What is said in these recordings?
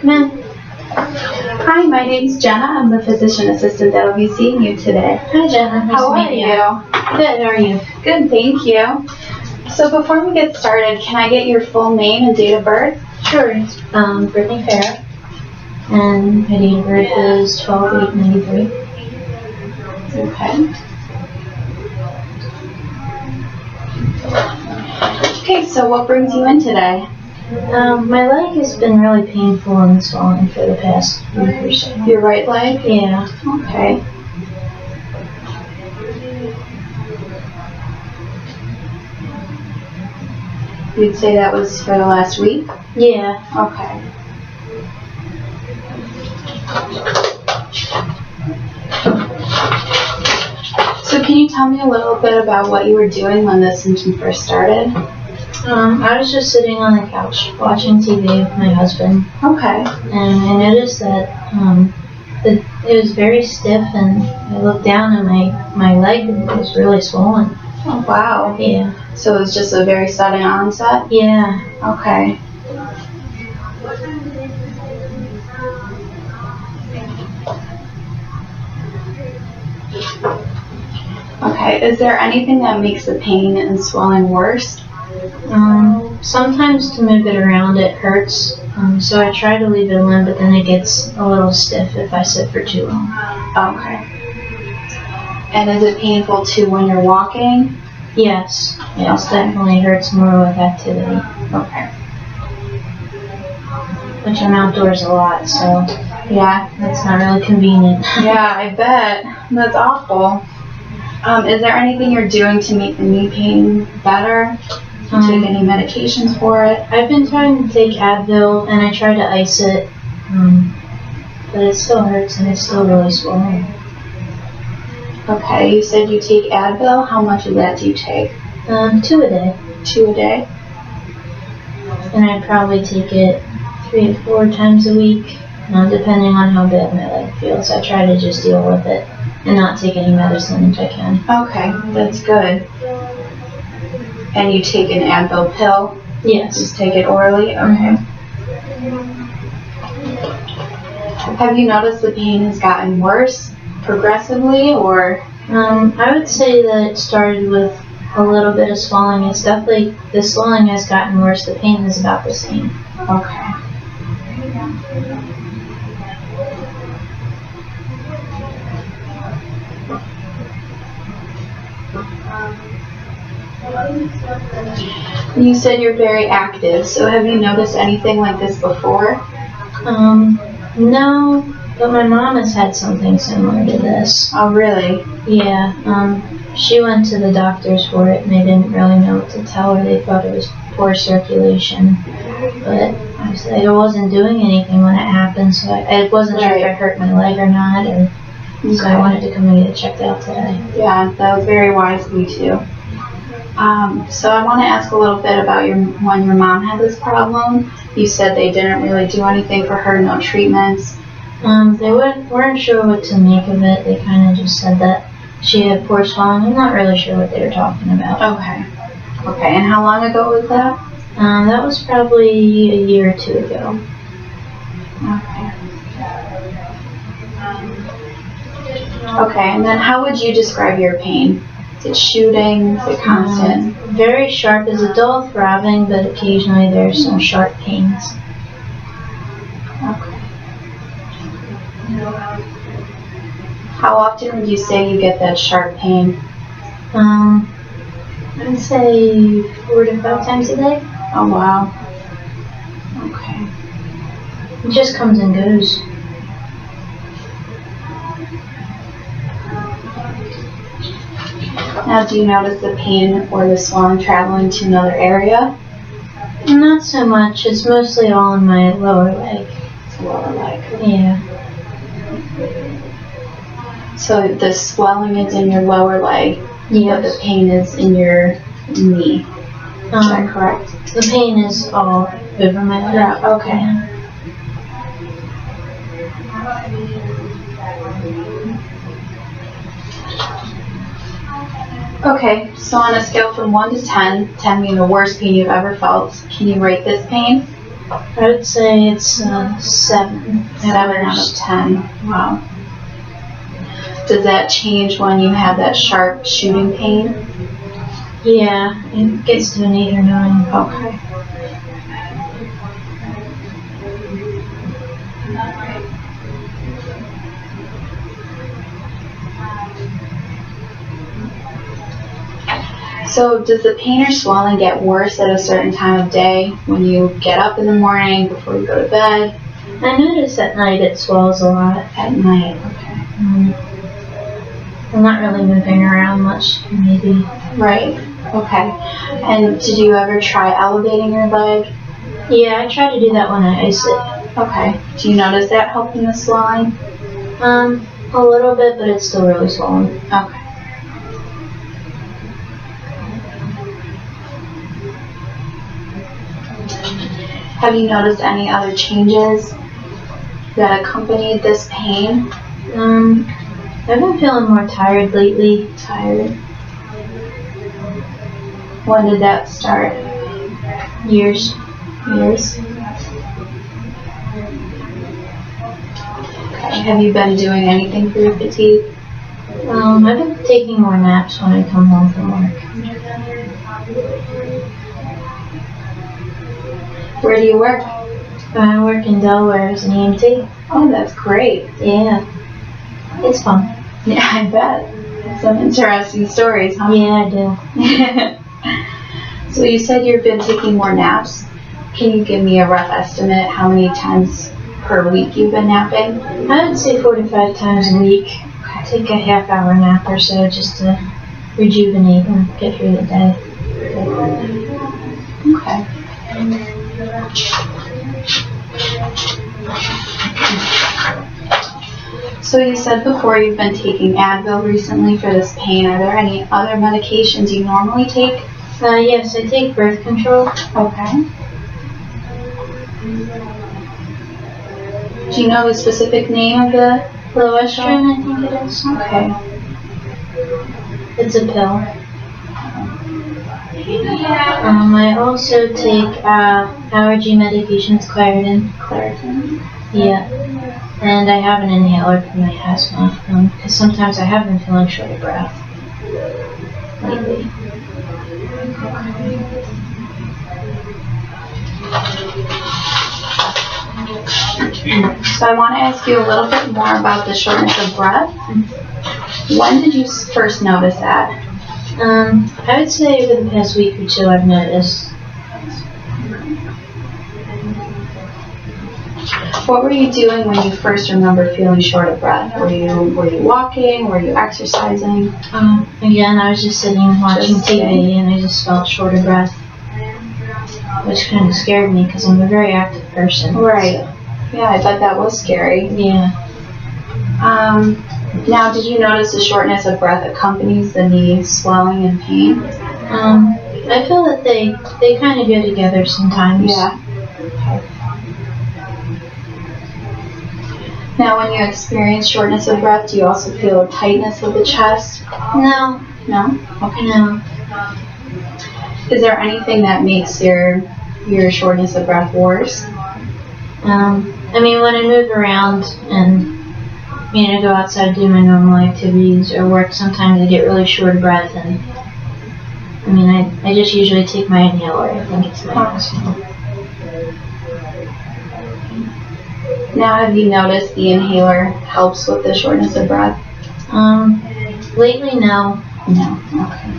come in. Hi, my name's Jenna. I'm the physician assistant that will be seeing you today. Hi, Jenna. Nice How to are meet you? Good. How are you? Good, thank you. So before we get started, can I get your full name and date of birth? Sure. Brittany Farah. And my date of birth is 12/8/93. Okay. Okay, so what brings you in today? My leg has been really painful and swollen for the past week or so. Your right leg? Yeah. Okay. You'd say that was for the last week? Yeah. Okay. So can you tell me a little bit about what you were doing when the symptom first started? I was just sitting on the couch watching TV with my husband. Okay. And I noticed that it was very stiff, and I looked down and my leg was really swollen. Oh, wow. Yeah. So it was just a very sudden onset? Yeah. Okay. Okay, is there anything that makes the pain and swelling worse? Sometimes to move it around it hurts, so I try to leave it alone, but then it gets a little stiff if I sit for too long. Okay. And is it painful too when you're walking? Yes. Yes, Okay. definitely hurts more with activity. Okay. Which I'm outdoors a lot, so Yeah. that's not really convenient. Yeah, I bet. That's awful. Is there anything you're doing to make the knee pain better? Do you take any medications for it? I've been trying to take Advil, and I try to ice it, but it still hurts and it's still really swollen. Okay, you said you take Advil. How much of that do you take? 2 a day. 2 a day? And I probably take it 3 to 4 times a week, depending on how bad my leg feels. I try to just deal with it and not take any medicine if I can. Okay, that's good. And you take an Advil pill? Yes. Just take it orally? Okay. Have you noticed the pain has gotten worse progressively, or? I would say that it started with a little bit of swelling. It's definitely, the swelling has gotten worse. The pain is about the same. Okay. You said you're very active, so have you noticed anything like this before? No, but my mom has had something similar to this. Oh, really? Yeah, she went to the doctors for it and they didn't really know what to tell her. They thought it was poor circulation, but I wasn't doing anything when it happened, so I wasn't sure if I hurt my leg or not, so I wanted to come and get it checked out today. Yeah, that was very wise of you too. So I want to ask a little bit about when your mom had this problem. You said they didn't really do anything for her, no treatments. They weren't sure what to make of it. They kind of just said that she had poor swelling. I'm not really sure what they were talking about. Okay. Okay, and how long ago was that? That was probably a year or 2 ago. Okay. Okay, and then how would you describe your pain? Is it shooting? Is it constant? Very sharp. It's a dull throbbing, but occasionally there's some sharp pains. Okay. How often would you say you get that sharp pain? I'd say 4 to 5 times a day. Oh, wow. Okay. It just comes and goes. Now, do you notice the pain or the swelling traveling to another area? Not so much. It's mostly all in my lower leg. It's lower leg. Yeah. So the swelling is in your lower leg, Yes. but the pain is in your knee. Is that correct? The pain is all over my leg. Yeah, okay. Yeah. Okay, so on a scale from 1 to 10, 10 being the worst pain you've ever felt, can you rate this pain? I would say it's 7. 7 out of 10. Wow. Does that change when you have that sharp shooting pain? Yeah, it gets to an 8 or 9. Okay. So does the pain or swelling get worse at a certain time of day when you get up in the morning, before you go to bed? I notice at night it swells a lot. At night, okay. I'm not really moving around much, maybe. Right, okay. And did you ever try elevating your leg? Yeah, I try to do that when I ice it. Okay. Do you notice that helping the swelling? A little bit, but it's still really swollen. Okay. Have you noticed any other changes that accompanied this pain? I've been feeling more tired lately. Tired. When did that start? Years. Okay. Have you been doing anything for your fatigue? I've been taking more naps when I come home from work. Where do you work? I work in Delaware as an EMT. Oh, that's great. Yeah. It's fun. Yeah, I bet. Some interesting stories, huh? Yeah, I do. So you said you've been taking more naps. Can you give me a rough estimate how many times per week you've been napping? I would say 4 to 5 times a week. I take a half-hour nap or so just to rejuvenate and get through the day. Okay. So you said before you've been taking Advil recently for this pain. Are there any other medications you normally take? Yes, I take birth control. Okay. Do you know the specific name of the Lowestrin, I think it is. Okay. It's a pill. I also take allergy medications, Claritin. Claritin. Yeah. And I have an inhaler for my asthma, because sometimes I have been feeling short of breath lately. So I want to ask you a little bit more about the shortness of breath. When did you first notice that? I would say over the past week or 2 I've noticed. What were you doing when you first remember feeling short of breath? Were you walking? Were you exercising? Again, I was just sitting watching TV and I just felt short of breath, which kind of scared me because I'm a very active person. Right. So. Yeah, I bet that was scary. Yeah. Now, did you notice the shortness of breath accompanies the knee swelling and pain? I feel that they kind of go together sometimes. Yeah. Now, when you experience shortness of breath, do you also feel a tightness of the chest? No. No? Okay. No. Is there anything that makes your shortness of breath worse? I mean, when I move around and go outside, do my normal activities or work, sometimes I get really short of breath, and I just usually take my inhaler. I think it's my asthma. Now, have you noticed the inhaler helps with the shortness of breath? Lately, no. No. Okay.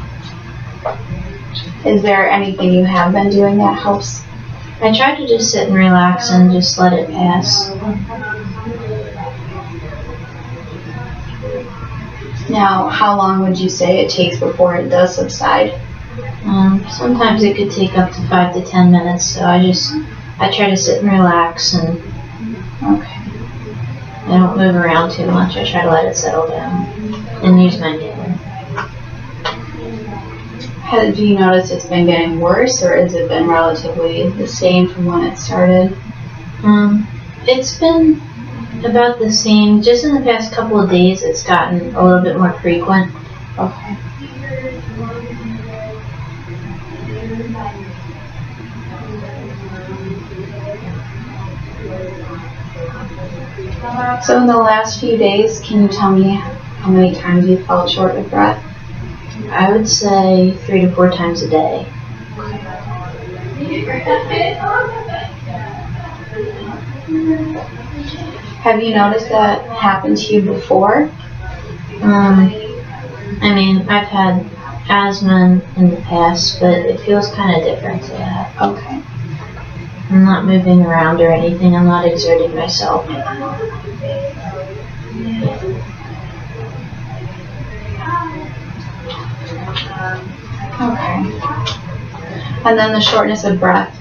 Is there anything you have been doing that helps? I try to just sit and relax and just let it pass. Now, how long would you say it takes before it does subside? Sometimes it could take up to 5 to 10 minutes, so I try to sit and relax, and okay. I don't move around too much. I try to let it settle down and use my inhaler. Do you notice it's been getting worse, or has it been relatively the same from when it started? It's been about the same. Just in the past couple of days, it's gotten a little bit more frequent. Okay. So in the last few days, can you tell me how many times you felt short of breath? I would say 3 to 4 times a day. Have you noticed that happen to you before? I mean, I've had asthma in the past, but it feels kind of different to that. Okay. I'm not moving around or anything. I'm not exerting myself. Okay. And then the shortness of breath,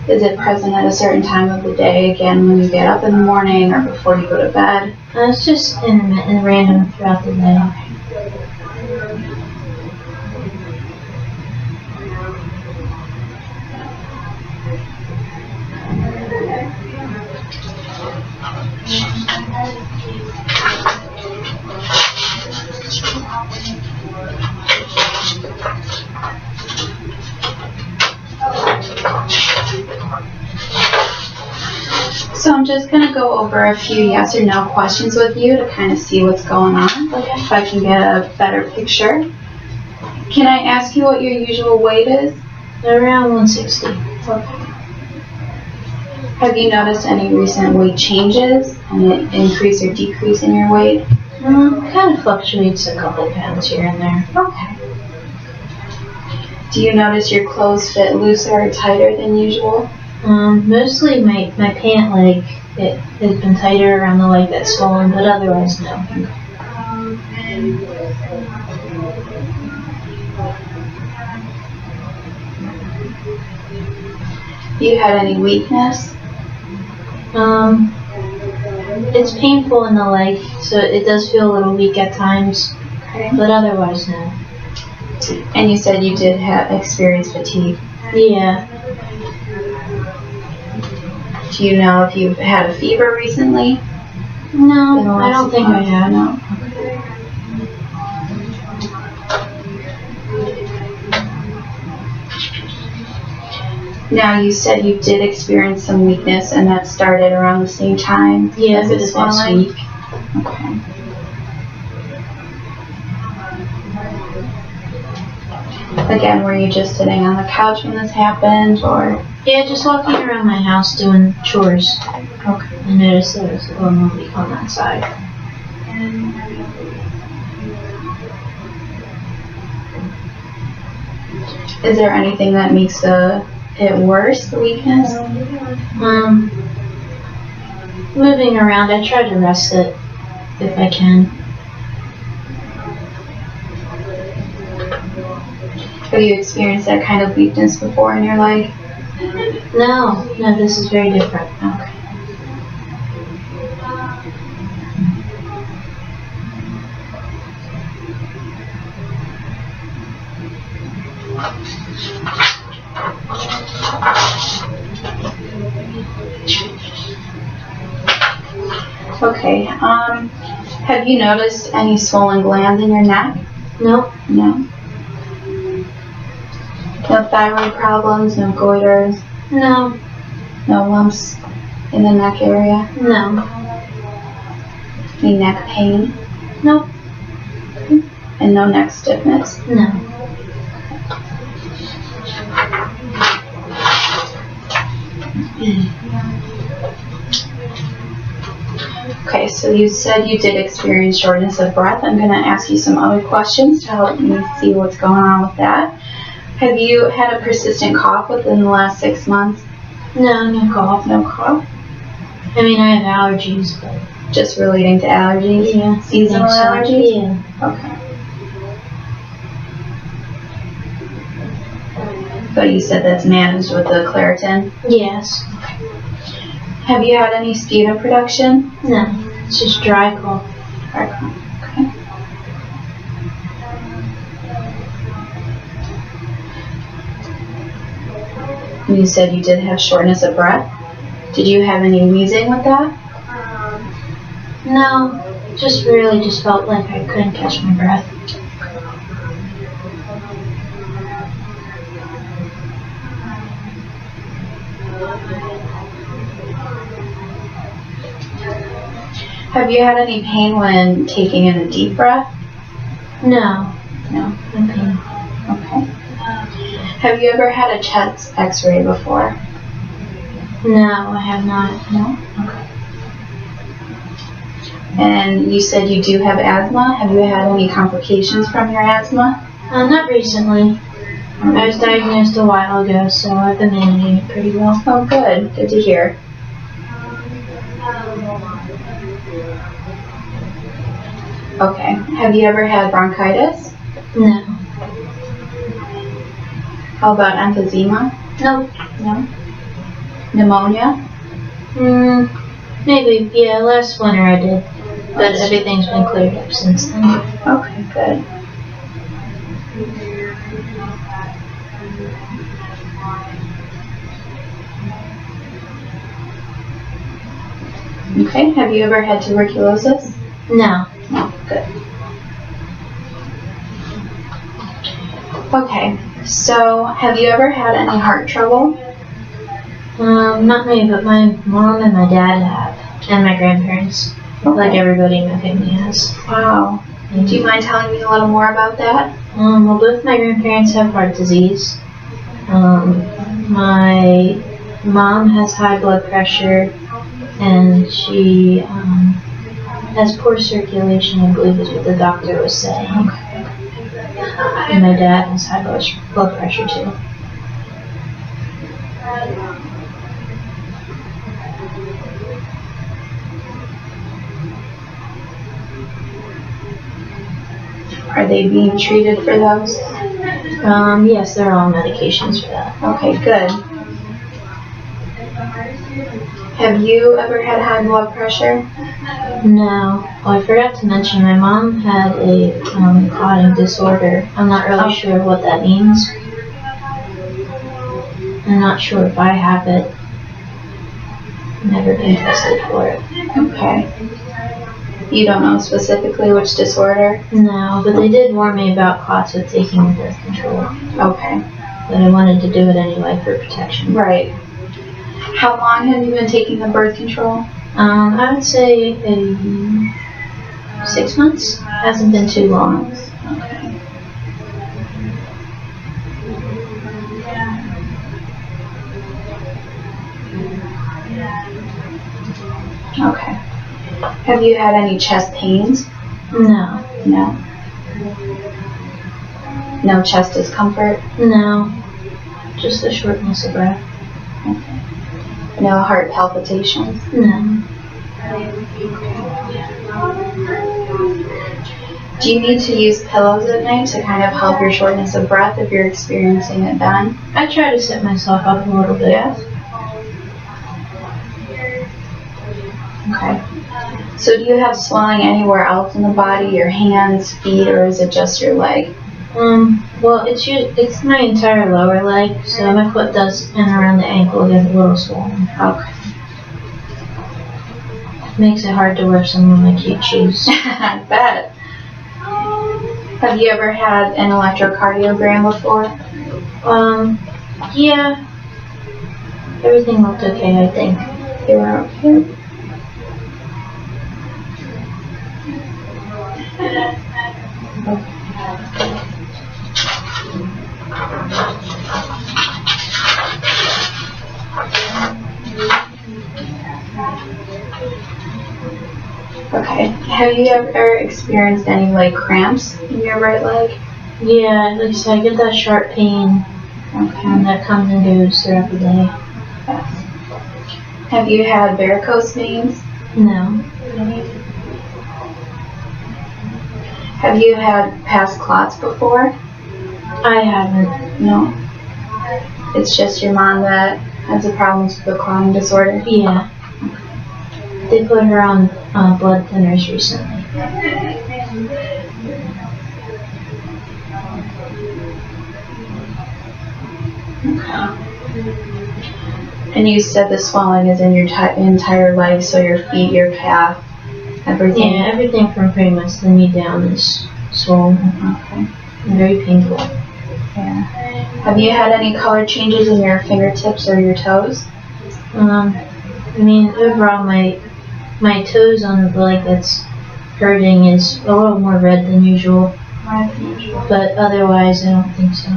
is it present at a certain time of the day, again, when you get up in the morning or before you go to bed? It's just intermittent, random throughout the day. So I'm just going to go over a few yes or no questions with you to kind of see what's going on, if I can get a better picture. Can I ask you what your usual weight is? Around 160. Okay. Have you noticed any recent weight changes, an increase or decrease in your weight? Kind of fluctuates a couple pounds here and there. Okay. Do you notice your clothes fit looser or tighter than usual? Mostly my pant leg, it has been tighter around the leg that's swollen, but otherwise no. You had any weakness? It's painful in the leg, so it does feel a little weak at times, Okay. but otherwise no. And you said you did experience fatigue. Yeah. Do you know if you've had a fever recently? No, I don't think I have. No. Now you said you did experience some weakness, and that started around the same time Yeah, as this past swelling? week. Okay. Again, were you just sitting on the couch when this happened, or? Yeah, just walking around my house doing chores. Okay. I noticed there was a little weak on that side. Is there anything that makes it worse, the weakness? Moving around, I try to rest it if I can. Have you experienced that kind of weakness before in your life? No, this is very different. Okay. Okay, have you noticed any swollen glands in your neck? Nope. No. No thyroid problems, no goiters, No. no lumps in the neck area, No. any neck pain, Nope. and no neck stiffness? No. Okay, so you said you did experience shortness of breath. I'm going to ask you some other questions to help me see what's going on with that. Have you had a persistent cough within the last 6 months? No, no cough. No cough? I mean, I have allergies, but Just relating to allergies? yeah, Seasonal so. allergies? Yeah. Okay. But you said that's managed with the Claritin. Yes. Have you had any sputum production? No. It's just dry cough. Dry cough. Okay. And you said you did have shortness of breath. Did you have any wheezing with that? No. Just really just felt like I couldn't catch my breath. Have you had any pain when taking in a deep breath? No. No. No pain. Okay. Have you ever had a chest x-ray before? No, I have not. No? Okay. And you said you do have asthma. Have you had any complications from your asthma? Not recently. I was diagnosed a while ago, so I've been managing it pretty well. Oh, good. Good to hear. Okay. Have you ever had bronchitis? No. How about emphysema? Nope. No. Pneumonia? Maybe. Yeah, last winter I did. But everything's been cleared up since then. Okay, good. Okay. Have you ever had tuberculosis? No. No. Good. Okay. So, have you ever had any heart trouble? Not me, but my mom and my dad have. And my grandparents. Okay. Like everybody in my family has. Wow. Do you mind telling me a little more about that? Well, both my grandparents have heart disease. My mom has high blood pressure, and she has poor circulation, I believe is what the doctor was saying. And my dad has high blood pressure too. Are they being treated for those? Yes, they're all medications for that. Okay, good. Have you ever had high blood pressure? No. Oh, I forgot to mention my mom had a clotting disorder. I'm not really sure what that means. I'm not sure if I have it. Never been tested for it. Okay. You don't know specifically which disorder? No, but they did warn me about clots with taking the birth control. Okay. But I wanted to do it anyway for protection. Right. How long have you been taking the birth control? I would say 6 months. Hasn't been too long. Okay. Okay. Have you had any chest pains? No. No. No chest discomfort? No. Just the shortness of breath. Okay. No heart palpitations? No. Do you need to use pillows at night to kind of help your shortness of breath if you're experiencing it then? I try to set myself up a little bit. Yes. Okay. So do you have swelling anywhere else in the body, your hands, feet, or is it just your leg? Well, it's my entire lower leg, so my foot does, and around the ankle get a little swollen. Okay. Makes it hard to wear some of my cute shoes. I bet. Have you ever had an electrocardiogram before? Yeah. Everything looked okay, I think. You were okay. Okay. Have you ever experienced any cramps in your right leg? Yeah, like I said, I get that sharp pain. Okay. That comes and goes throughout the day. Yes. Have you had varicose veins? No. Have you had past clots before? I haven't. No. It's just your mom that has the problems with the clotting disorder? Yeah. They put her on blood thinners recently. And you said the swelling is in your entire leg, so your feet, your calf, everything? Yeah, everything from pretty much the knee down is swollen. Okay. Very painful. Yeah. Have you had any color changes in your fingertips or your toes? I mean, overall my my toes on the leg that's hurting is a little more red than usual. But otherwise, I don't think so.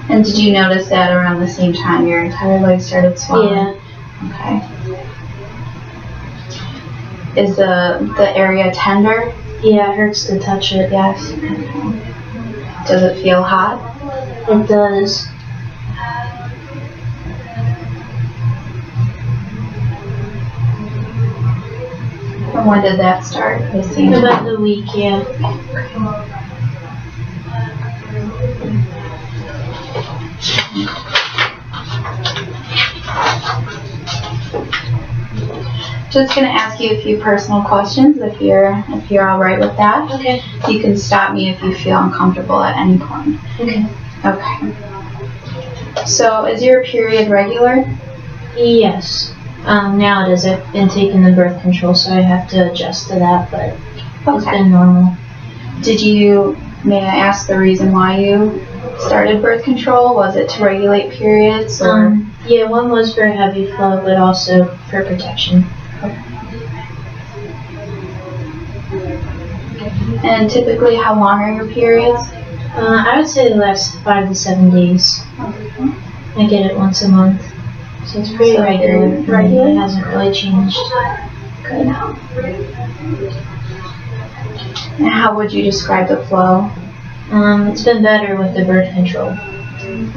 And did you notice that around the same time your entire leg started swelling? Yeah. Okay. Is the area tender? Yeah, it hurts to touch it, yes. Okay. Does it feel hot? It does. And when did that start? The same About time? the week, yeah. Just gonna ask you a few personal questions if you're all right with that. Okay. You can stop me if you feel uncomfortable at any point. Okay. Okay. So is your period regular? Yes. Now it is. I've been taking the birth control, so I have to adjust to that, but it's been normal. May I ask the reason why you started birth control? Was it to regulate periods? Or? Yeah, one was for heavy flow, but also for protection. And typically, how long are your periods? I would say the last 5 to 7 days. I get it once a month, so it's pretty regular. It hasn't really changed. Good. And how would you describe the flow? It's been better with the birth control.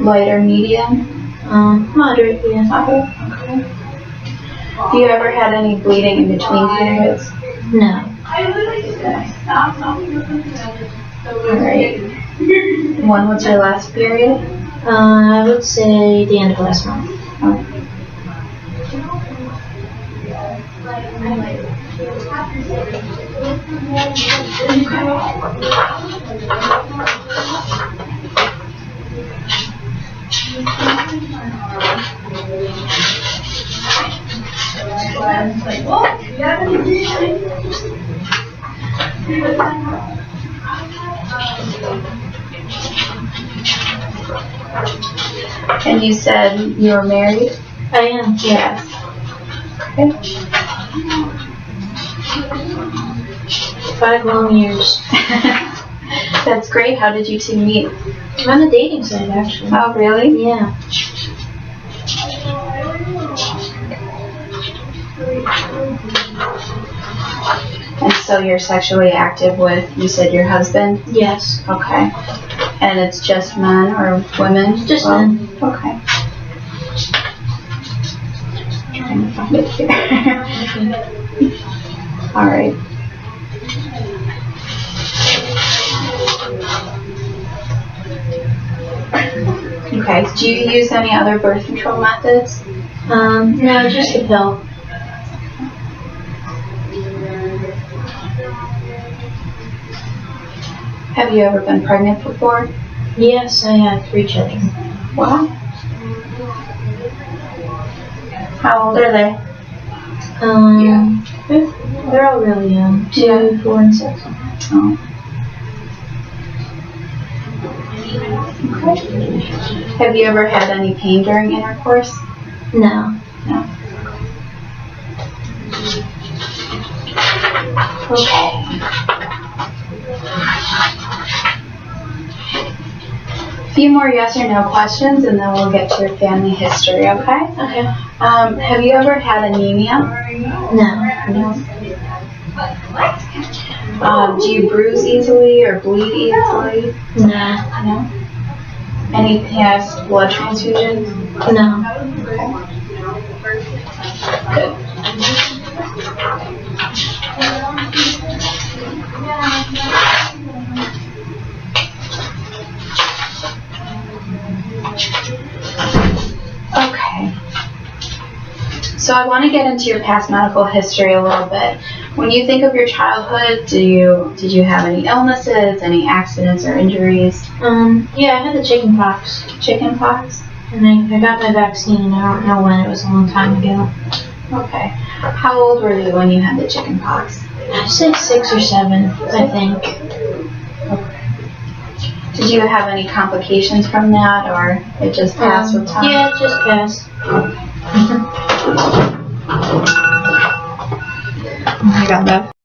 Light or medium? Moderate, yeah. Moderate. Okay. Have you ever had any bleeding in between periods? No. Alright. When was your last period? I would say the end of last month. And you said you were married? I am, Yes. Okay. 5 long years. That's great. How did you two meet? On a dating site, actually. Oh, really? Yeah. And so you're sexually active with, you said, your husband? Yes. Okay. And it's just men or women? Just men. Okay. Trying to find it here. All right. Okay. Do you use any other birth control methods? No, just the pill. Have you ever been pregnant before? Yes, I have 3 children. Wow. How old are they? They're all really young. 2, 4, and 6. Oh. Okay. Have you ever had any pain during intercourse? No. No. Okay. A few more yes or no questions, and then we'll get to your family history, okay? Okay. Have you ever had anemia? No. Do you bruise easily or bleed easily? No. No. Any past blood transfusions? No. Okay. So I want to get into your past medical history a little bit. When you think of your childhood, did you have any illnesses, any accidents or injuries? Yeah, I had the chicken pox. Chicken pox? And I got my vaccine, I don't know when, it was a long time ago. Okay. How old were you when you had the chicken pox? I'd say 6 or 7, I think. Okay. Did you have any complications from that, or it just passed with time? Yeah, it just passed. I got that.